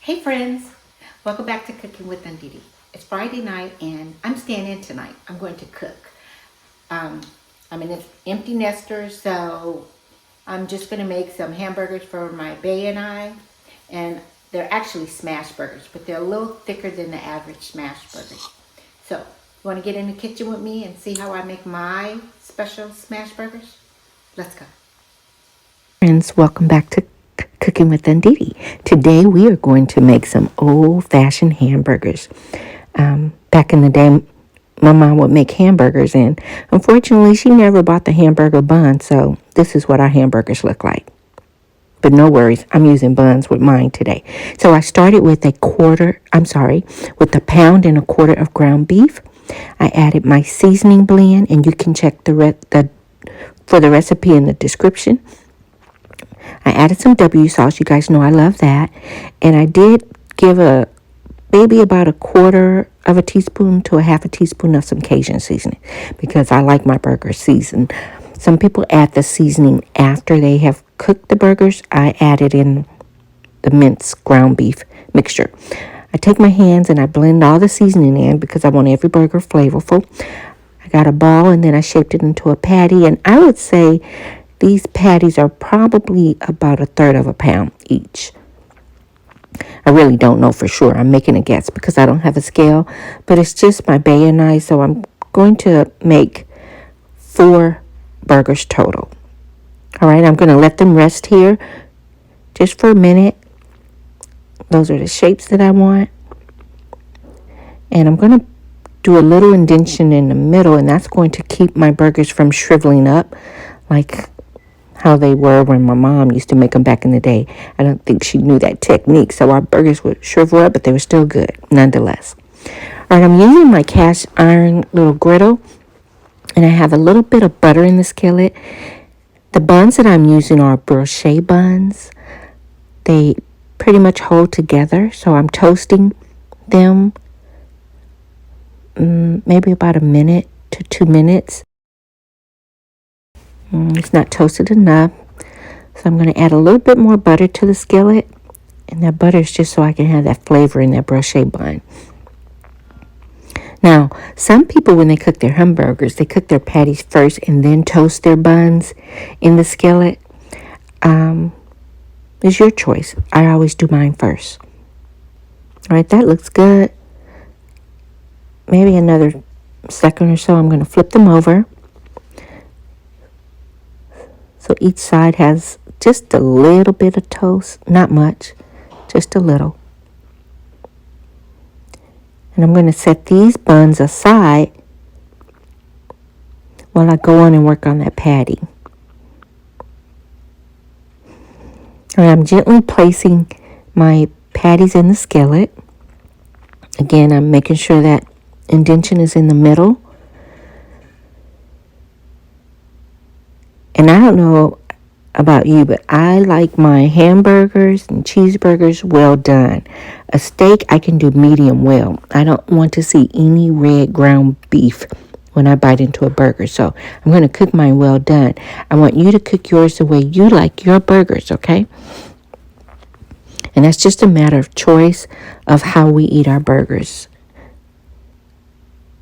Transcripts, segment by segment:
Hey friends, welcome back to Cooking with DeeDee. It's Friday night and I'm staying in tonight. I'm going to cook. I'm an empty nester, so I'm just going to make some hamburgers for my bae and I. And they're actually smash burgers, but they're a little thicker than the average smash burgers. So, you want to get in the kitchen with me and see how I make my special smash burgers? Let's go. Friends, welcome back to Cooking with DeeDee. Today we are going to make some old-fashioned hamburgers. Back in the day, my mom would make hamburgers, and unfortunately she never bought the hamburger bun, so this is what our hamburgers look like. But no worries, I'm using buns with mine today. So I started with a pound and a quarter of ground beef. I added my seasoning blend, and you can check for the recipe in the description. I added some W sauce. You guys know I love that. And I did give maybe about a quarter of a teaspoon to a half a teaspoon of some Cajun seasoning because I like my burgers seasoned. Some people add the seasoning after they have cooked the burgers. I added in the minced ground beef mixture. I take my hands and I blend all the seasoning in because I want every burger flavorful. I got a ball and then I shaped it into a patty, and I would say these patties are probably about a third of a pound each. I really don't know for sure. I'm making a guess because I don't have a scale, but it's just my bae and I, so I'm going to make 4 burgers total. All right, I'm going to let them rest here just for a minute. Those are the shapes that I want. And I'm going to do a little indentation in the middle, and that's going to keep my burgers from shriveling up like how they were when my mom used to make them back in the day. I don't think she knew that technique, so our burgers would shrivel up, but they were still good nonetheless. All right, I'm using my cast iron little griddle, and I have a little bit of butter in the skillet. The buns that I'm using are broiche buns. They pretty much hold together, so I'm toasting them maybe about a minute to 2 minutes. It's not toasted enough, so I'm going to add a little bit more butter to the skillet, and that butter is just so I can have that flavor in that broiche bun. Now, some people, when they cook their hamburgers, they cook their patties first and then toast their buns in the skillet. It's your choice. I always do mine first. All right, that looks good. Maybe another second or so, I'm going to flip them over. So each side has just a little bit of toast, not much, just a little. And I'm going to set these buns aside while I go on and work on that patty. And I'm gently placing my patties in the skillet. Again, I'm making sure that indentation is in the middle. And I don't know about you, but I like my hamburgers and cheeseburgers well done. A steak, I can do medium well. I don't want to see any red ground beef when I bite into a burger. So I'm going to cook mine well done. I want you to cook yours the way you like your burgers, okay? And that's just a matter of choice of how we eat our burgers.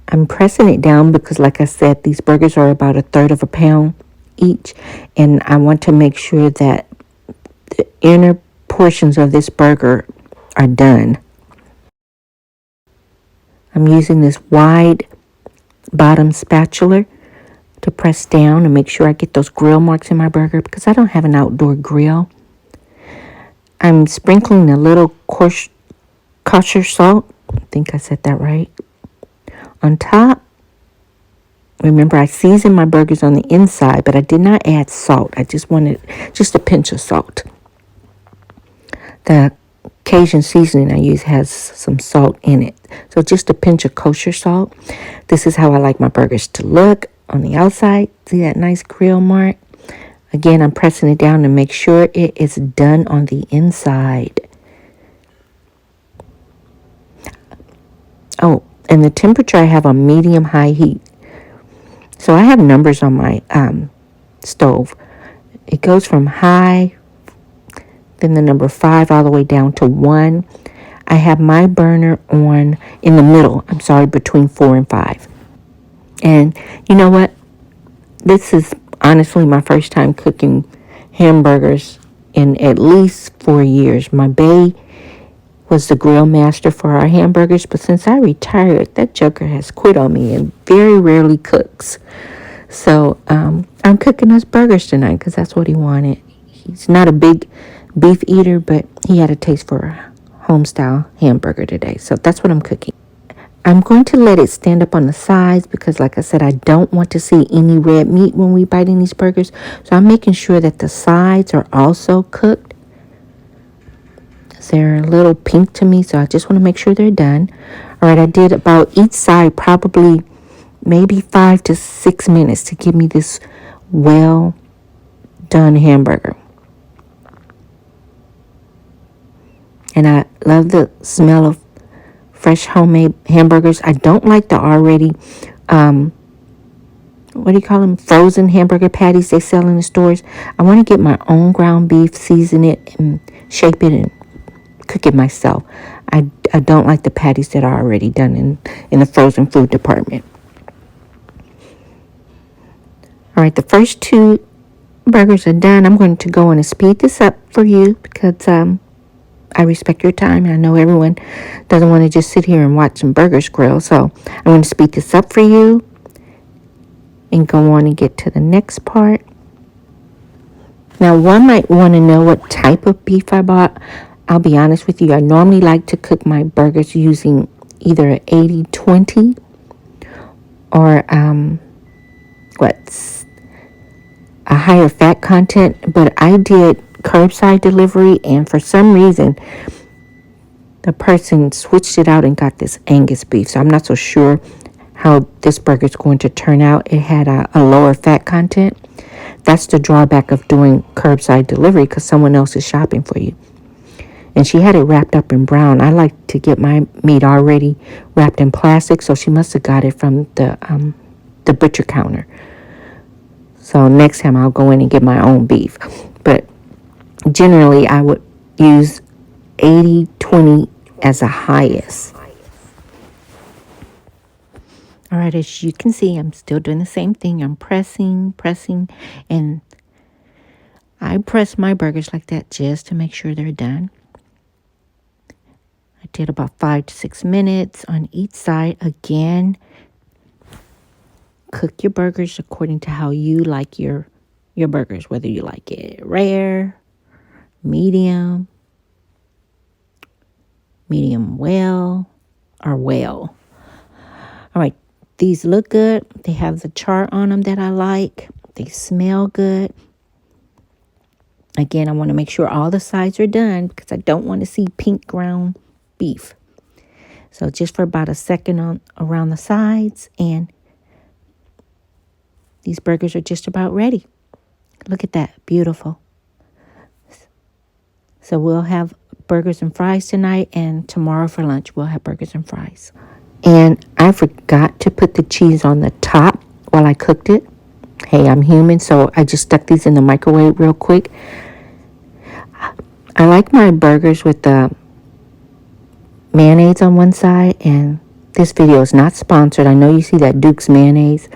I'm pressing it down because, like I said, these burgers are about a third of a pound each, and I want to make sure that the inner portions of this burger are done. I'm using this wide bottom spatula to press down and make sure I get those grill marks in my burger because I don't have an outdoor grill. I'm sprinkling a little kosher salt. I think I said that right. On top. Remember, I seasoned my burgers on the inside, but I did not add salt. I just wanted just a pinch of salt. The Cajun seasoning I use has some salt in it, so just a pinch of kosher salt. This is how I like my burgers to look on the outside. See that nice grill mark? Again, I'm pressing it down to make sure it is done on the inside. Oh, and the temperature I have on medium-high heat. So I have numbers on my stove. It goes from high, then the number 5 all the way down to 1. I have my burner on in the middle. I'm sorry, between 4 and 5. And you know what? This is honestly my first time cooking hamburgers in at least 4 years. My bae was the grill master for our hamburgers, but since I retired, that joker has quit on me and very rarely cooks. So I'm cooking us burgers tonight because that's what he wanted. He's not a big beef eater, but he had a taste for a home-style hamburger today. So that's what I'm cooking. I'm going to let it stand up on the sides because, like I said, I don't want to see any red meat when we bite in these burgers. So I'm making sure that the sides are also cooked. They're a little pink to me, so I just want to make sure they're done. All right, I did about each side probably maybe 5 to 6 minutes to give me this well done hamburger. And I love the smell of fresh homemade hamburgers. I don't like the already, what do you call them? Frozen hamburger patties they sell in the stores. I want to get my own ground beef, season it, and shape it and cook it myself. I don't like the patties that are already done in the frozen food department. All right, the first 2 burgers are done. I'm going to go on and speed this up for you because I respect your time. I know everyone doesn't want to just sit here and watch some burgers grill. So I'm going to speed this up for you and go on and get to the next part. Now, one might want to know what type of beef I bought. I'll be honest with you. I normally like to cook my burgers using either an 80-20 or a higher fat content. But I did curbside delivery, and for some reason, the person switched it out and got this Angus beef. So I'm not so sure how this burger is going to turn out. It had a lower fat content. That's the drawback of doing curbside delivery because someone else is shopping for you. And she had it wrapped up in brown. I like to get my meat already wrapped in plastic, so she must have got it from the butcher counter. So next time I'll go in and get my own beef. But generally I would use 80-20 as the highest. All right, as you can see, I'm still doing the same thing. I'm pressing, and I press my burgers like that just to make sure they're done. I did about 5 to 6 minutes on each side. Again, cook your burgers according to how you like your burgers, whether you like it rare, medium well, or well. All right, these look good. They have the char on them that I like. They smell good. Again, I want to make sure all the sides are done because I don't want to see pink ground beef. So just for about a second around the sides, and these burgers are just about ready. Look at that, beautiful. So we'll have burgers and fries tonight, and tomorrow for lunch we'll have burgers and fries. And I forgot to put the cheese on the top while I cooked it. Hey, I'm human, so I just stuck these in the microwave real quick. I like my burgers with the mayonnaise on one side, and this video is not sponsored. I know you see that Duke's mayonnaise.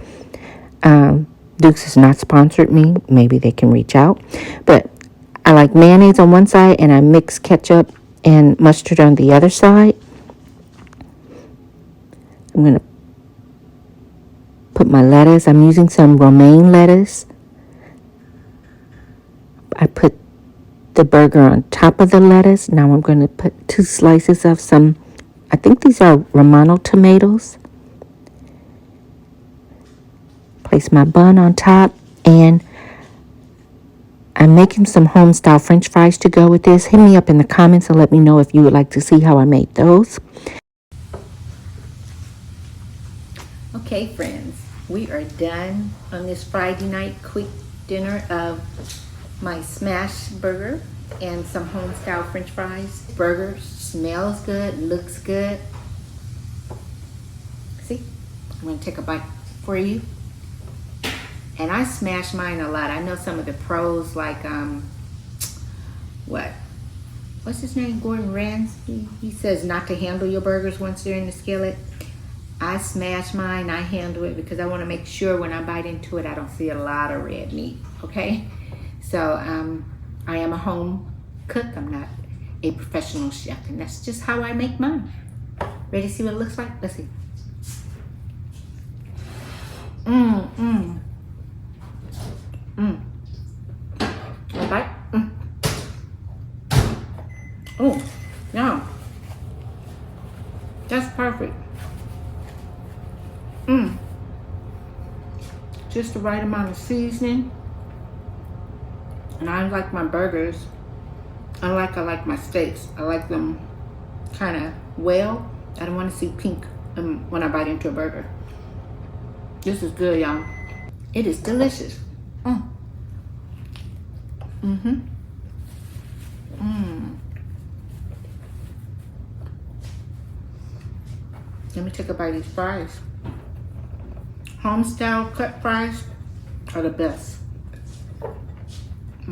Duke's has not sponsored me. Maybe they can reach out. But I like mayonnaise on one side, and I mix ketchup and mustard on the other side. I'm going to put my lettuce. I'm using some romaine lettuce. I put the burger on top of the lettuce. Now I'm going to put 2 slices of some, I think these are Romano tomatoes. Place my bun on top, and I'm making some home-style French fries to go with this. Hit me up in the comments and let me know if you would like to see how I made those. Okay, friends, we are done on this Friday night quick dinner of my smash burger and some home-style French fries. Burger smells good, looks good. See, I'm going to take a bite for you. And I smash mine a lot. I know some of the pros like, what's his name, Gordon Ramsay? He says not to handle your burgers once they're in the skillet. I smash mine, I handle it because I want to make sure when I bite into it, I don't see a lot of red meat, okay? So I am a home cook. I'm not a professional chef, and that's just how I make mine. Ready to see what it looks like? Let's see. A bite? Oh, no. That's perfect. Just the right amount of seasoning. And I like my burgers, I like my steaks. I like them kind of well. I don't want to see pink when I bite into a burger. This is good, y'all. It is delicious. Let me take a bite of these fries. Home style cut fries are the best. I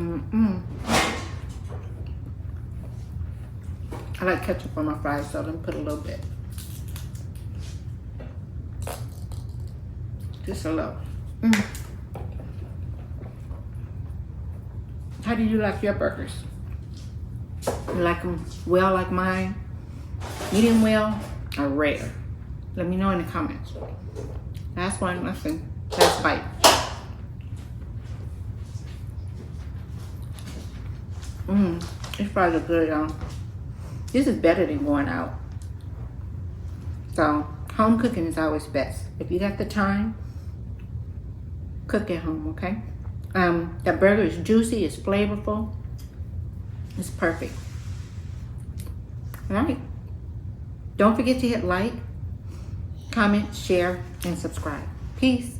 like ketchup on my fries, so let me put a little bit. Just a little. How do you like your burgers? You like them well like mine? Medium well or rare? Let me know in the comments. Last one, listen. Last bite. These fries are good, y'all. This is better than going out. So, home cooking is always best. If you got the time, cook at home, okay? The burger is juicy, it's flavorful. It's perfect. All right. Don't forget to hit like, comment, share, and subscribe. Peace.